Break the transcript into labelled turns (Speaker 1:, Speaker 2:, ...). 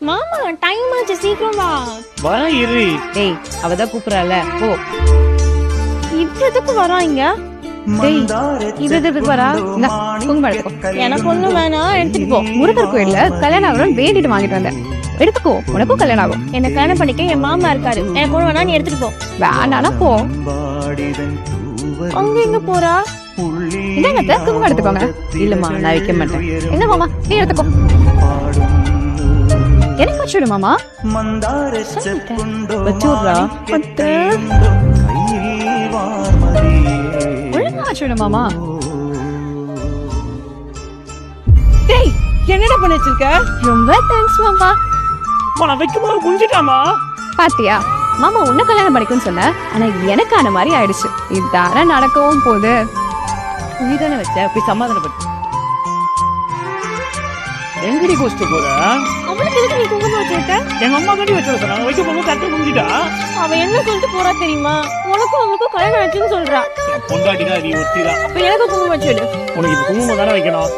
Speaker 1: மாமா டைம் ஆச்சு, சீக்கிரம் வா.
Speaker 2: வா இரு.
Speaker 3: டேய் அவதான் கூப்பிடறால போ.
Speaker 1: இவ்வளவுக்கு வராங்க.
Speaker 3: டேய் இவ்வளவுக்கு வரா. இந்த குங்குமம் எடுத்துக்கோ.
Speaker 1: எனக்கு ஒண்ணு வேணாம், எடுத்துட்டு போ.
Speaker 3: முருகர் கோயில்ல கல்யாணம் ஆகணும்னு வேண்டிட்டு வாங்கிட்டு வந்தேன். எடுத்துக்கோ, உனக்கும் கல்யாணம் ஆகும்.
Speaker 1: என்ன கல்யாணம் பண்ணிக்க என் மாமா இருக்காரு. எனக்கு ஒண்ணு வேணா, நீ எடுத்துட்டு போ.
Speaker 3: வேணானா போ.
Speaker 1: அங்க எங்க போறா?
Speaker 3: என்னங்க குங்குமம் எடுத்துக்கோங்க. இல்லம்மா நான் வைக்க மாட்டேன். என்ன மாமா நீ எடுத்துக்கோ. எனக்கு வச்சுடு மாமா. வச்சுடுறா. ஒழுங்கா வச்சுடு மாமா.
Speaker 2: டேய் என்னடா பண்ணி வச்சிருக்க?
Speaker 3: ரொம்ப தேங்க்ஸ் மாமா.
Speaker 2: நான் வைக்கும்போது குஞ்சிட்டாமா.
Speaker 3: பாத்தியா மாமா உன்ன கல்யாணம் பண்ணிக்கும்னு சொன்ன, ஆனா எனக்கான மாதிரி ஆயிடுச்சு. இதான நடக்கவும் போகுது.
Speaker 2: நீ தானே வச்ச, போய் சமாதானப்பட்டு. எங்கடி கோஸ்ட் போற?
Speaker 1: அவளுக்கு எதுக்கு நீ குங்குமம் வச்சிருக்க?
Speaker 2: எங்க அம்மா கட்டி வச்சிருக்க சொன்னாங்க. வைக்க போகும்போது கரெக்டா குஞ்சிட்டா.
Speaker 1: அவ என்ன சொல்லிட்டு போறா தெரியுமா? உனக்கும் அவளுக்கும் கல்யாணம் ஆச்சுன்னு சொல்றா.
Speaker 2: பொண்டாட்டினா நீ ஒத்திரா.
Speaker 1: அப்ப எனக்கு குங்குமம் வச்சுடு.
Speaker 2: உனக்கு இப்ப குங்குமம் தானே வைக்கணும்.